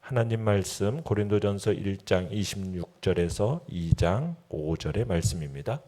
하나님 말씀 고린도전서 1장 26절에서 2장 5절의 말씀입니다.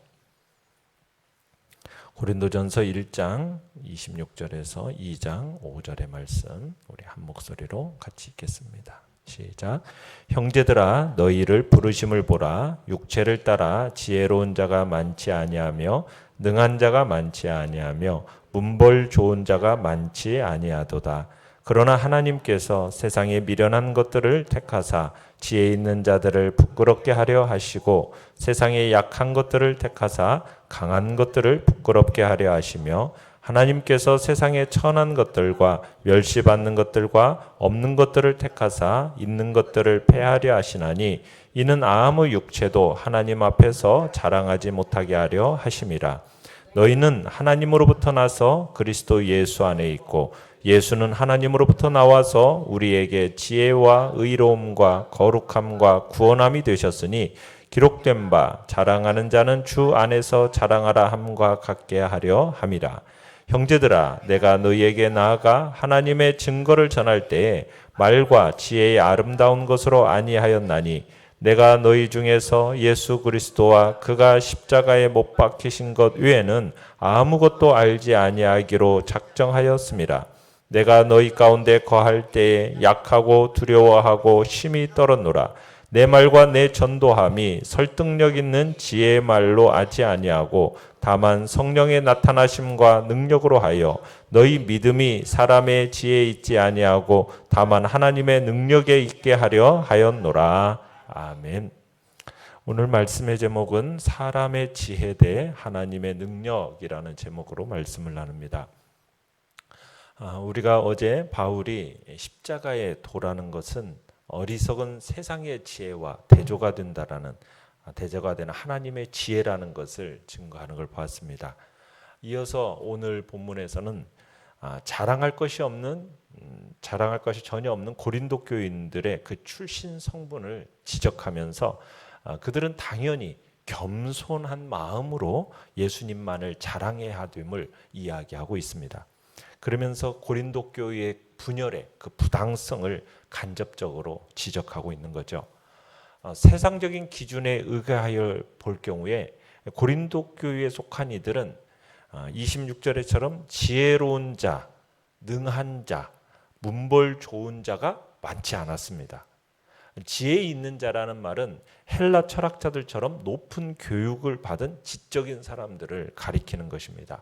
고린도전서 1장 26절에서 2장 5절의 말씀 우리 한 목소리로 같이 읽겠습니다. 시작. 형제들아 너희를 부르심을 보라. 육체를 따라 지혜로운 자가 많지 아니하며 능한 자가 많지 아니하며 문벌 좋은 자가 많지 아니하도다. 그러나 하나님께서 세상에 미련한 것들을 택하사 지혜 있는 자들을 부끄럽게 하려 하시고 세상에 약한 것들을 택하사 강한 것들을 부끄럽게 하려 하시며 하나님께서 세상에 천한 것들과 멸시받는 것들과 없는 것들을 택하사 있는 것들을 폐하려 하시나니 이는 아무 육체도 하나님 앞에서 자랑하지 못하게 하려 하심이라. 너희는 하나님으로부터 나서 그리스도 예수 안에 있고 예수는 하나님으로부터 나와서 우리에게 지혜와 의로움과 거룩함과 구원함이 되셨으니 기록된 바 자랑하는 자는 주 안에서 자랑하라 함과 같게 하려 함이라. 형제들아 내가 너희에게 나아가 하나님의 증거를 전할 때에 말과 지혜의 아름다운 것으로 아니하였나니 내가 너희 중에서 예수 그리스도와 그가 십자가에 못 박히신 것 외에는 아무것도 알지 아니하기로 작정하였음이라. 내가 너희 가운데 거할 때에 약하고 두려워하고 심히 떨었노라. 내 말과 내 전도함이 설득력 있는 지혜의 말로 하지 아니하고 다만 성령의 나타나심과 능력으로 하여 너희 믿음이 사람의 지혜에 있지 아니하고 다만 하나님의 능력에 있게 하려 하였노라. 아멘. 오늘 말씀의 제목은 사람의 지혜 대 하나님의 능력이라는 제목으로 말씀을 나눕니다. 우리가 어제 바울이 십자가에 도라는 것은 어리석은 세상의 지혜와 대조가 된다라는 대조가 되는 하나님의 지혜라는 것을 증거하는 걸 보았습니다. 이어서 오늘 본문에서는 자랑할 것이 전혀 없는 고린도 교인들의 그 출신 성분을 지적하면서 그들은 당연히 겸손한 마음으로 예수님만을 자랑해야 됨을 이야기하고 있습니다. 그러면서 고린도 교회의 분열의 그 부당성을 간접적으로 지적하고 있는 거죠. 세상적인 기준에 의하여 볼 경우에 고린도 교회에 속한 이들은 26절에처럼 지혜로운 자, 능한 자, 문벌 좋은 자가 많지 않았습니다. 지혜 있는 자라는 말은 헬라 철학자들처럼 높은 교육을 받은 지적인 사람들을 가리키는 것입니다.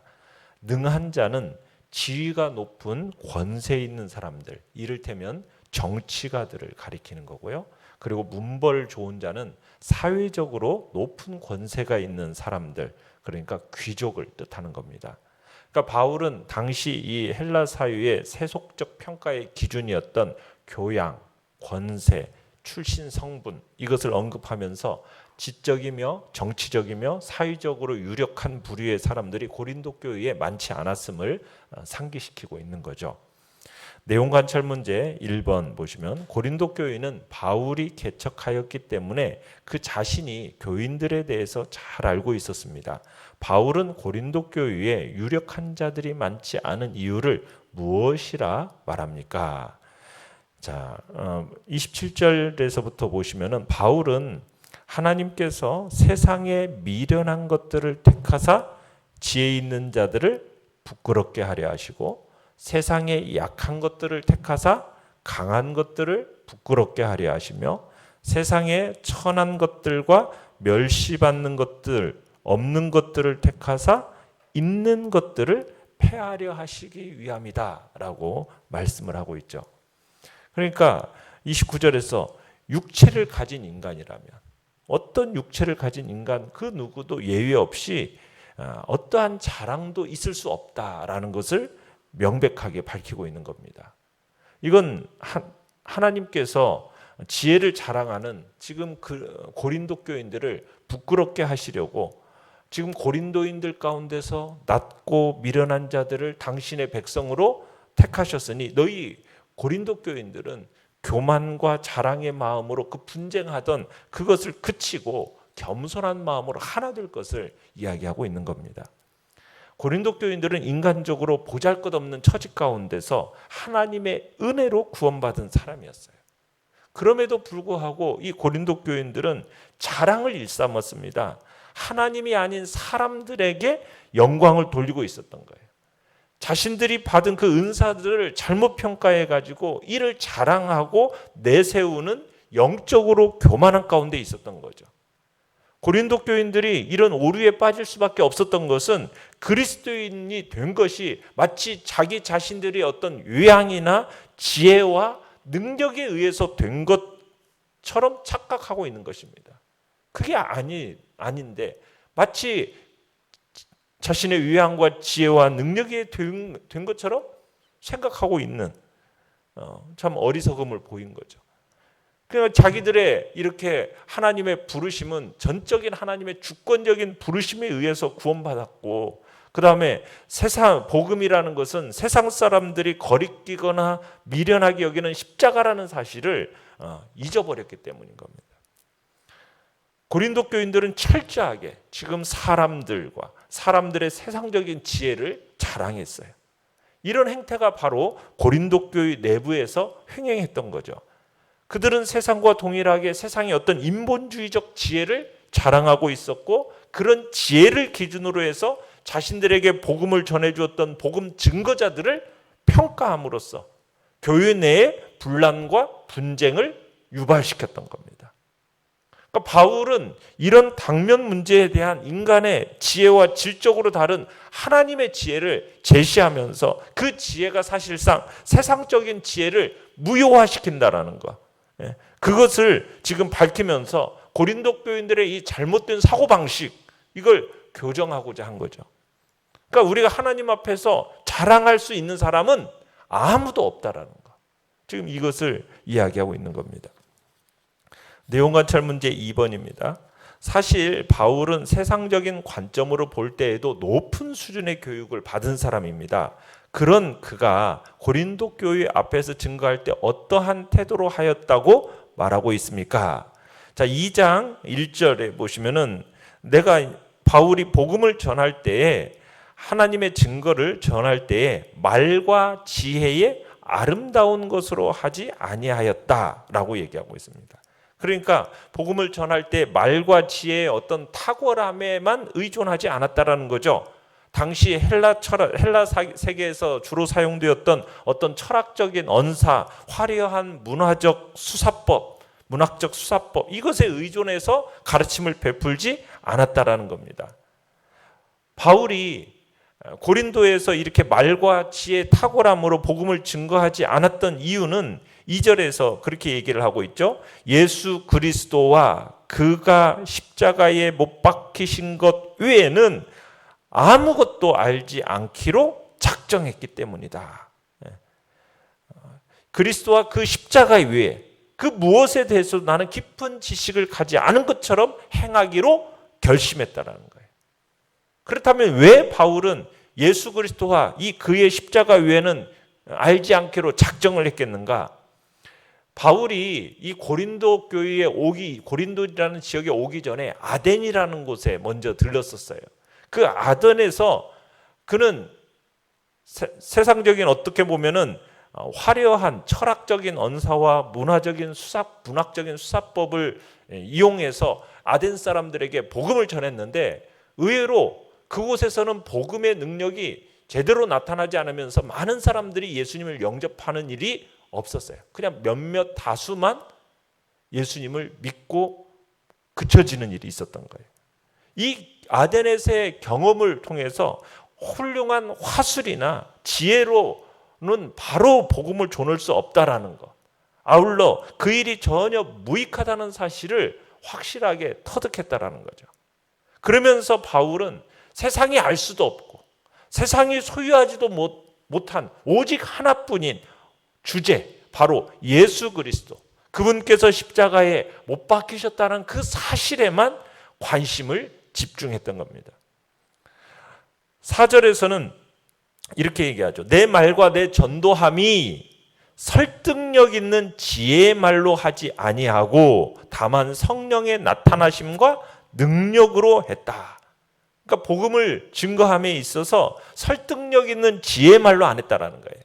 능한 자는 지위가 높은 권세 있는 사람들, 이를테면 정치가들을 가리키는 거고요. 그리고 문벌 좋은 자는 사회적으로 높은 권세가 있는 사람들, 그러니까 귀족을 뜻하는 겁니다. 그러니까 바울은 당시 이 헬라 사회의 세속적 평가의 기준이었던 교양, 권세, 출신 성분 이것을 언급하면서 지적이며 정치적이며 사회적으로 유력한 부류의 사람들이 고린도 교회에 많지 않았음을 상기시키고 있는 거죠. 내용 관찰 문제 1번 보시면 고린도 교회는 바울이 개척하였기 때문에 그 자신이 교인들에 대해서 잘 알고 있었습니다. 바울은 고린도 교회에 유력한 자들이 많지 않은 이유를 무엇이라 말합니까? 자, 27절에서부터 보시면은 바울은 하나님께서 세상에 미련한 것들을 택하사 지혜 있는 자들을 부끄럽게 하려 하시고 세상에 약한 것들을 택하사 강한 것들을 부끄럽게 하려 하시며 세상에 천한 것들과 멸시받는 것들, 없는 것들을 택하사 있는 것들을 폐하려 하시기 위함이다 라고 말씀을 하고 있죠. 그러니까 29절에서 육체를 가진 인간이라면 어떤 육체를 가진 인간 그 누구도 예외 없이 어떠한 자랑도 있을 수 없다라는 것을 명백하게 밝히고 있는 겁니다. 이건 하나님께서 지혜를 자랑하는 지금 그 고린도 교인들을 부끄럽게 하시려고 지금 고린도인들 가운데서 낮고 미련한 자들을 당신의 백성으로 택하셨으니 너희 고린도 교인들은 교만과 자랑의 마음으로 그 분쟁하던 그것을 그치고 겸손한 마음으로 하나 될 것을 이야기하고 있는 겁니다. 고린도 교인들은 인간적으로 보잘것없는 처지 가운데서 하나님의 은혜로 구원받은 사람이었어요. 그럼에도 불구하고 이 고린도 교인들은 자랑을 일삼았습니다. 하나님이 아닌 사람들에게 영광을 돌리고 있었던 거예요. 자신들이 받은 그 은사들을 잘못 평가해 가지고 이를 자랑하고 내세우는 영적으로 교만한 가운데 있었던 거죠. 고린도 교인들이 이런 오류에 빠질 수밖에 없었던 것은 그리스도인이 된 것이 마치 자기 자신들의 어떤 유양이나 지혜와 능력에 의해서 된 것처럼 착각하고 있는 것입니다. 그게 아닌데 마치 자신의 유양과 지혜와 능력에 된 것처럼 생각하고 있는 참 어리석음을 보인 거죠. 그러니까 자기들의 이렇게 하나님의 부르심은 전적인 하나님의 주권적인 부르심에 의해서 구원받았고, 그 다음에 세상 복음이라는 것은 세상 사람들이 거리끼거나 미련하게 여기는 십자가라는 사실을 잊어버렸기 때문인 겁니다. 고린도 교인들은 철저하게 지금 사람들과 사람들의 세상적인 지혜를 자랑했어요. 이런 행태가 바로 고린도 교회 내부에서 횡행했던 거죠. 그들은 세상과 동일하게 세상의 어떤 인본주의적 지혜를 자랑하고 있었고, 그런 지혜를 기준으로 해서 자신들에게 복음을 전해주었던 복음 증거자들을 평가함으로써 교회 내에 분란과 분쟁을 유발시켰던 겁니다. 그러니까 바울은 이런 당면 문제에 대한 인간의 지혜와 질적으로 다른 하나님의 지혜를 제시하면서 그 지혜가 사실상 세상적인 지혜를 무효화시킨다라는 것, 그것을 지금 밝히면서 고린도 교인들의 이 잘못된 사고방식, 이걸 교정하고자 한 거죠. 그러니까 우리가 하나님 앞에서 자랑할 수 있는 사람은 아무도 없다라는 거, 지금 이것을 이야기하고 있는 겁니다. 내용관찰 문제 2번입니다. 사실 바울은 세상적인 관점으로 볼 때에도 높은 수준의 교육을 받은 사람입니다. 그런 그가 고린도 교회 앞에서 증거할 때 어떠한 태도로 하였다고 말하고 있습니까? 자, 2장 1절에 보시면은 바울이 복음을 전할 때에 하나님의 증거를 전할 때에 말과 지혜의 아름다운 것으로 하지 아니하였다라고 얘기하고 있습니다. 그러니까 복음을 전할 때 말과 지혜의 어떤 탁월함에만 의존하지 않았다라는 거죠. 당시 헬라 세계에서 주로 사용되었던 어떤 철학적인 언사, 화려한 문학적 수사법, 이것에 의존해서 가르침을 베풀지 않았다라는 겁니다. 바울이 고린도에서 이렇게 말과 지혜의 탁월함으로 복음을 증거하지 않았던 이유는 2절에서 그렇게 얘기를 하고 있죠. 예수 그리스도와 그가 십자가에 못 박히신 것 외에는 아무것도 알지 않기로 작정했기 때문이다. 그리스도와 그 십자가 외에 그 무엇에 대해서도 나는 깊은 지식을 가지 않은 것처럼 행하기로 결심했다라는 거예요. 그렇다면 왜 바울은 예수 그리스도와 이 그의 십자가 외에는 알지 않기로 작정을 했겠는가? 바울이 이 고린도 교회에 고린도라는 지역에 오기 전에 아덴이라는 곳에 먼저 들렀었어요. 그 아덴에서 그는 세상적인 어떻게 보면은 화려한 철학적인 언사와 문학적인 수사법을 이용해서 아덴 사람들에게 복음을 전했는데, 의외로 그곳에서는 복음의 능력이 제대로 나타나지 않으면서 많은 사람들이 예수님을 영접하는 일이 없었어요. 그냥 몇몇 다수만 예수님을 믿고 그쳐지는 일이 있었던 거예요. 이 아덴에서의 경험을 통해서 훌륭한 화술이나 지혜로는 바로 복음을 전할 수 없다라는 것, 아울러 그 일이 전혀 무익하다는 사실을 확실하게 터득했다라는 거죠. 그러면서 바울은 세상이 알 수도 없고 세상이 소유하지도 못한 오직 하나뿐인 주제, 바로 예수 그리스도, 그분께서 십자가에 못 박히셨다는 그 사실에만 관심을 집중했던 겁니다. 4절에서는 이렇게 얘기하죠. 내 말과 내 전도함이 설득력 있는 지혜의 말로 하지 아니하고 다만 성령의 나타나심과 능력으로 했다. 그러니까 복음을 증거함에 있어서 설득력 있는 지혜의 말로 안 했다라는 거예요.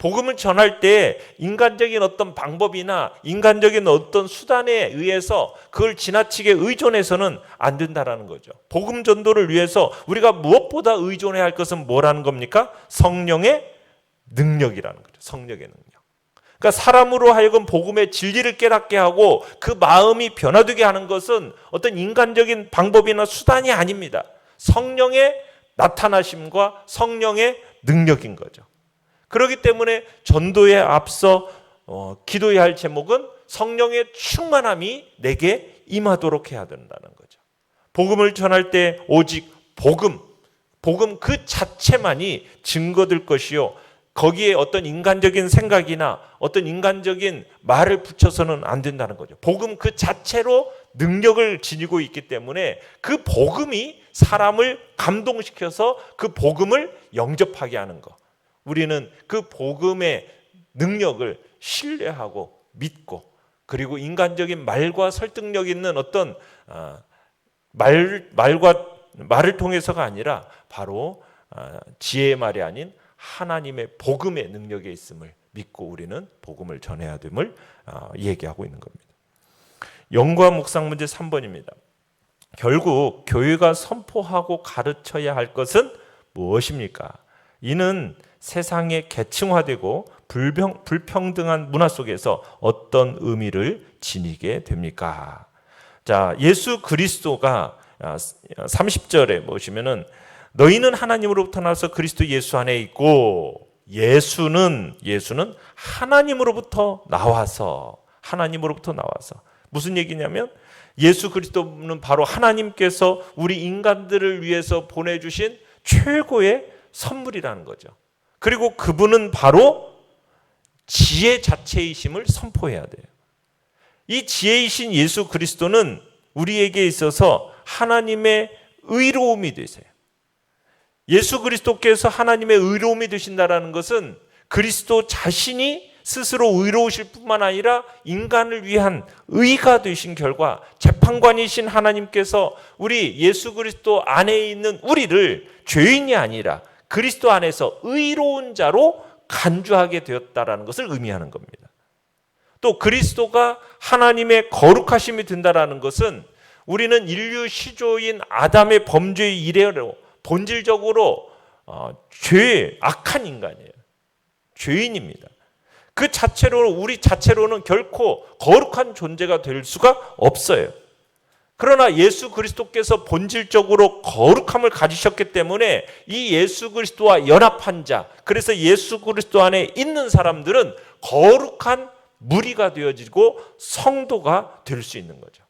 복음을 전할 때 인간적인 어떤 방법이나 인간적인 어떤 수단에 의해서 그걸 지나치게 의존해서는 안 된다라는 거죠. 복음 전도를 위해서 우리가 무엇보다 의존해야 할 것은 뭐라는 겁니까? 성령의 능력이라는 거죠. 성령의 능력. 그러니까 사람으로 하여금 복음의 진리를 깨닫게 하고 그 마음이 변화되게 하는 것은 어떤 인간적인 방법이나 수단이 아닙니다. 성령의 나타나심과 성령의 능력인 거죠. 그렇기 때문에 전도에 앞서 기도해야 할 제목은 성령의 충만함이 내게 임하도록 해야 된다는 거죠. 복음을 전할 때 오직 복음 그 자체만이 증거될 것이요. 거기에 어떤 인간적인 생각이나 어떤 인간적인 말을 붙여서는 안 된다는 거죠. 복음 그 자체로 능력을 지니고 있기 때문에 그 복음이 사람을 감동시켜서 그 복음을 영접하게 하는 것. 우리는 그 복음의 능력을 신뢰하고 믿고 그리고 인간적인 말과 설득력 있는 어떤 말을 통해서가 아니라 바로 지혜의 말이 아닌 하나님의 복음의 능력에 있음을 믿고 우리는 복음을 전해야 됨을 얘기하고 있는 겁니다. 연구와 묵상 문제 3번입니다. 결국 교회가 선포하고 가르쳐야 할 것은 무엇입니까? 이는 세상에 계층화되고 불평등한 문화 속에서 어떤 의미를 지니게 됩니까? 자, 예수 그리스도가 30절에 보시면은 너희는 하나님으로부터 나서 그리스도 예수 안에 있고 예수는 하나님으로부터 나와서 무슨 얘기냐면 예수 그리스도는 바로 하나님께서 우리 인간들을 위해서 보내주신 최고의 선물이라는 거죠. 그리고 그분은 바로 지혜 자체이심을 선포해야 돼요. 이 지혜이신 예수 그리스도는 우리에게 있어서 하나님의 의로움이 되세요. 예수 그리스도께서 하나님의 의로움이 되신다는 것은 그리스도 자신이 스스로 의로우실 뿐만 아니라 인간을 위한 의가 되신 결과 재판관이신 하나님께서 우리 예수 그리스도 안에 있는 우리를 죄인이 아니라 그리스도 안에서 의로운 자로 간주하게 되었다라는 것을 의미하는 겁니다. 또 그리스도가 하나님의 거룩하심이 된다라는 것은 우리는 인류 시조인 아담의 범죄의 이래로 본질적으로 악한 인간이에요. 죄인입니다. 그 자체로 우리 자체로는 결코 거룩한 존재가 될 수가 없어요. 그러나 예수 그리스도께서 본질적으로 거룩함을 가지셨기 때문에 이 예수 그리스도와 연합한 자, 그래서 예수 그리스도 안에 있는 사람들은 거룩한 무리가 되어지고 성도가 될 수 있는 거죠.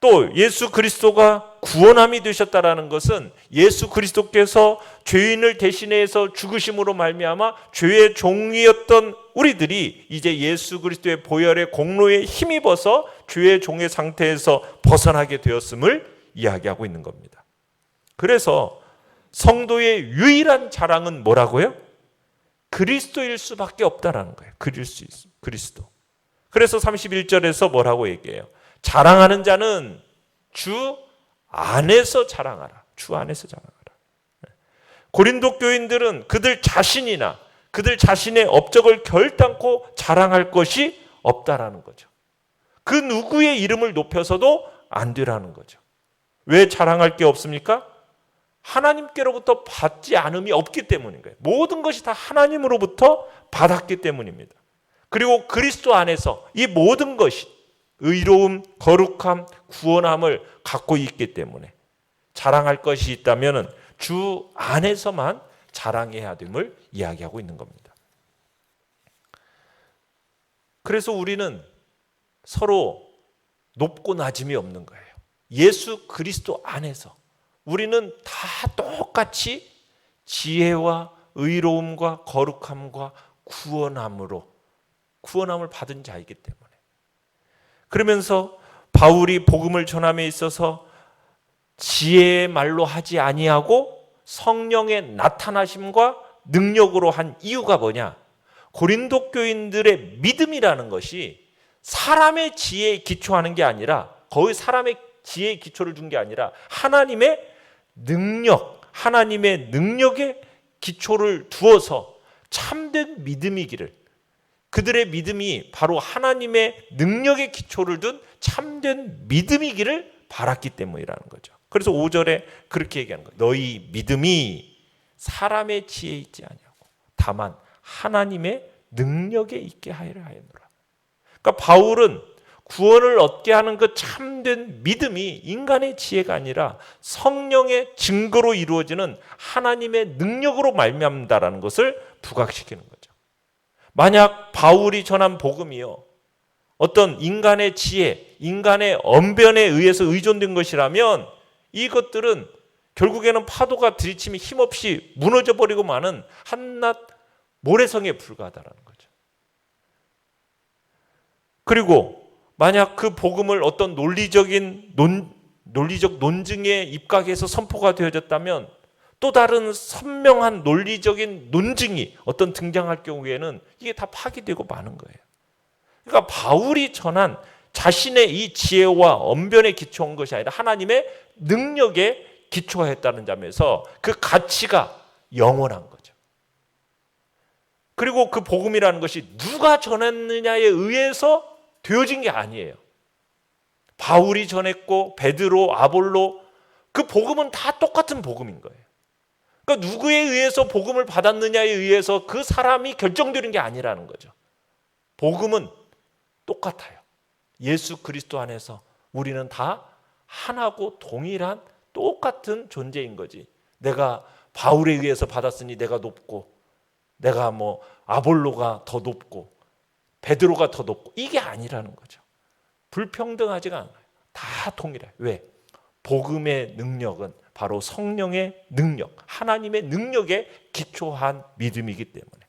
또 예수 그리스도가 구원함이 되셨다라는 것은 예수 그리스도께서 죄인을 대신해서 죽으심으로 말미암아 죄의 종이었던 우리들이 이제 예수 그리스도의 보혈의 공로에 힘입어서 죄의 종의 상태에서 벗어나게 되었음을 이야기하고 있는 겁니다. 그래서 성도의 유일한 자랑은 뭐라고요? 그리스도일 수밖에 없다라는 거예요. 그리스도. 그래서 31절에서 뭐라고 얘기해요? 자랑하는 자는 주 안에서 자랑하라. 주 안에서 자랑하라. 고린도 교인들은 그들 자신이나 그들 자신의 업적을 결단코 자랑할 것이 없다라는 거죠. 그 누구의 이름을 높여서도 안 되라는 거죠. 왜 자랑할 게 없습니까? 하나님께로부터 받지 않음이 없기 때문인 거예요. 모든 것이 다 하나님으로부터 받았기 때문입니다. 그리고 그리스도 안에서 이 모든 것이 의로움, 거룩함, 구원함을 갖고 있기 때문에 자랑할 것이 있다면 주 안에서만 자랑해야 됨을 이야기하고 있는 겁니다. 그래서 우리는 서로 높고 낮음이 없는 거예요. 예수 그리스도 안에서 우리는 다 똑같이 지혜와 의로움과 거룩함과 구원함을 받은 자이기 때문에 그러면서 바울이 복음을 전함에 있어서 지혜의 말로 하지 아니하고 성령의 나타나심과 능력으로 한 이유가 뭐냐? 고린도 교인들의 믿음이라는 것이 사람의 지혜에 기초하는 게 아니라 거의 사람의 지혜에 기초를 둔 게 아니라 하나님의 능력에 기초를 두어서 참된 믿음이기를, 그들의 믿음이 바로 하나님의 능력의 기초를 둔 참된 믿음이기를 바랐기 때문이라는 거죠. 그래서 5절에 그렇게 얘기하는 거예요. 너희 믿음이 사람의 지혜에 있지 아니하고 다만 하나님의 능력에 있게 하리라 하였노라. 그러니까 바울은 구원을 얻게 하는 그 참된 믿음이 인간의 지혜가 아니라 성령의 증거로 이루어지는 하나님의 능력으로 말미암는다라는 것을 부각시키는 거죠. 만약 바울이 전한 복음이요, 어떤 인간의 지혜, 인간의 언변에 의해서 의존된 것이라면 이것들은 결국에는 파도가 들이치면 힘없이 무너져 버리고 마는 한낱 모래성에 불과하다는 거죠. 그리고 만약 그 복음을 어떤 논리적 논증에 입각해서 선포가 되어졌다면 또 다른 선명한 논리적인 논증이 어떤 등장할 경우에는 이게 다 파기되고 마는 거예요. 그러니까 바울이 전한 자신의 이 지혜와 언변에 기초한 것이 아니라 하나님의 능력에 기초했다는 점에서 그 가치가 영원한 거죠. 그리고 그 복음이라는 것이 누가 전했느냐에 의해서 되어진 게 아니에요. 바울이 전했고 베드로, 아볼로, 그 복음은 다 똑같은 복음인 거예요. 그러니까 누구에 의해서 복음을 받았느냐에 의해서 그 사람이 결정되는 게 아니라는 거죠. 복음은 똑같아요. 예수 그리스도 안에서 우리는 다 하나고 동일한 똑같은 존재인 거지. 내가 바울에 의해서 받았으니 내가 높고, 내가 뭐 아볼로가 더 높고 베드로가 더 높고, 이게 아니라는 거죠. 불평등하지가 않아요. 다 동일해요. 왜? 복음의 능력은 바로 성령의 능력, 하나님의 능력에 기초한 믿음이기 때문에,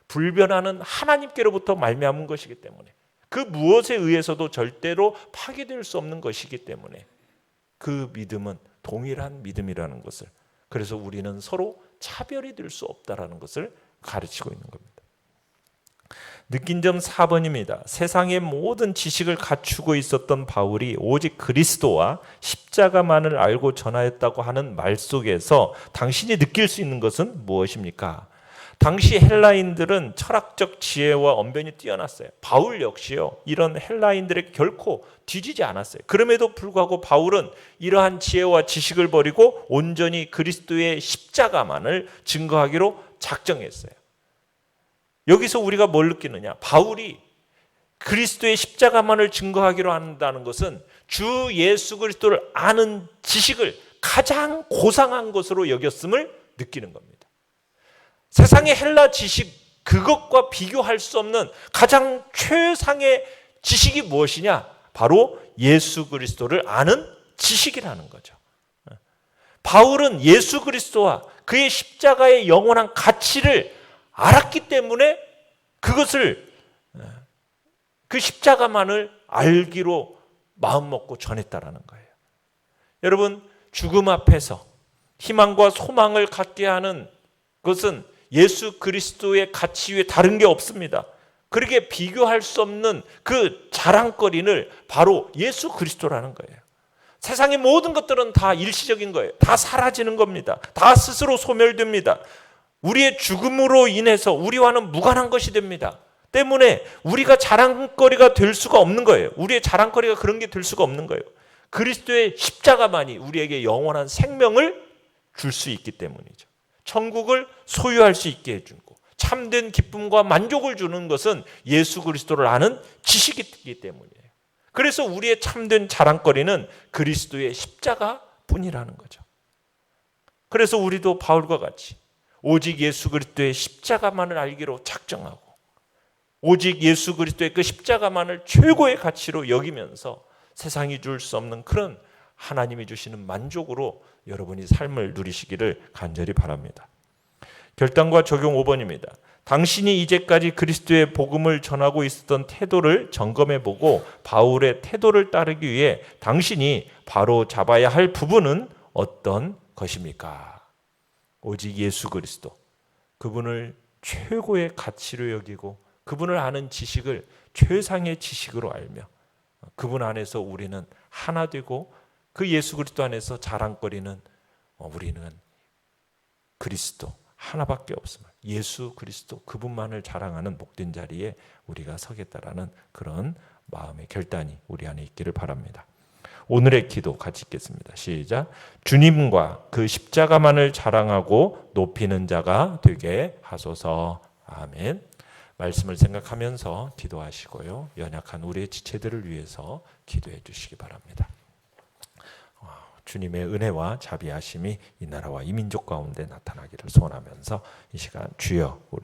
불변하는 하나님께로부터 말미암은 것이기 때문에, 그 무엇에 의해서도 절대로 파괴될 수 없는 것이기 때문에 그 믿음은 동일한 믿음이라는 것을, 그래서 우리는 서로 차별이 될 수 없다라는 것을 가르치고 있는 겁니다. 느낀 점 4번입니다. 세상의 모든 지식을 갖추고 있었던 바울이 오직 그리스도와 십자가만을 알고 전하였다고 하는 말 속에서 당신이 느낄 수 있는 것은 무엇입니까? 당시 헬라인들은 철학적 지혜와 언변이 뛰어났어요. 바울 역시요, 이런 헬라인들에게 결코 뒤지지 않았어요. 그럼에도 불구하고 바울은 이러한 지혜와 지식을 버리고 온전히 그리스도의 십자가만을 증거하기로 작정했어요. 여기서 우리가 뭘 느끼느냐? 바울이 그리스도의 십자가만을 증거하기로 한다는 것은 주 예수 그리스도를 아는 지식을 가장 고상한 것으로 여겼음을 느끼는 겁니다. 세상의 헬라 지식, 그것과 비교할 수 없는 가장 최상의 지식이 무엇이냐? 바로 예수 그리스도를 아는 지식이라는 거죠. 바울은 예수 그리스도와 그의 십자가의 영원한 가치를 알았기 때문에 그것을, 그 십자가만을 알기로 마음먹고 전했다라는 거예요. 여러분, 죽음 앞에서 희망과 소망을 갖게 하는 것은 예수 그리스도의 가치 위에 다른 게 없습니다. 그렇게 비교할 수 없는 그 자랑거리는 바로 예수 그리스도라는 거예요. 세상의 모든 것들은 다 일시적인 거예요. 다 사라지는 겁니다. 다 스스로 소멸됩니다. 우리의 죽음으로 인해서 우리와는 무관한 것이 됩니다. 때문에 우리가 자랑거리가 될 수가 없는 거예요. 우리의 자랑거리가 그런 게 될 수가 없는 거예요. 그리스도의 십자가만이 우리에게 영원한 생명을 줄 수 있기 때문이죠. 천국을 소유할 수 있게 해주고 참된 기쁨과 만족을 주는 것은 예수 그리스도를 아는 지식이기 때문이에요. 그래서 우리의 참된 자랑거리는 그리스도의 십자가뿐이라는 거죠. 그래서 우리도 바울과 같이 오직 예수 그리스도의 십자가만을 알기로 작정하고 오직 예수 그리스도의 그 십자가만을 최고의 가치로 여기면서 세상이 줄 수 없는 그런 하나님이 주시는 만족으로 여러분이 삶을 누리시기를 간절히 바랍니다. 결단과 적용 5번입니다. 당신이 이제까지 그리스도의 복음을 전하고 있었던 태도를 점검해보고 바울의 태도를 따르기 위해 당신이 바로 잡아야 할 부분은 어떤 것입니까? 오직 예수 그리스도, 그분을 최고의 가치로 여기고 그분을 아는 지식을 최상의 지식으로 알며 그분 안에서 우리는 하나 되고 그 예수 그리스도 안에서 자랑거리는 우리는 그리스도, 하나밖에 없음을, 예수 그리스도 그분만을 자랑하는 복된 자리에 우리가 서겠다라는 그런 마음의 결단이 우리 안에 있기를 바랍니다. 오늘의 기도 같이 읽겠습니다. 시작. 주님과 그 십자가만을 자랑하고 높이는 자가 되게 하소서. 아멘. 말씀을 생각하면서 기도하시고요. 연약한 우리의 지체들을 위해서 기도해 주시기 바랍니다. 주님의 은혜와 자비하심이 이 나라와 이 민족 가운데 나타나기를 소원하면서 이 시간 주여 우리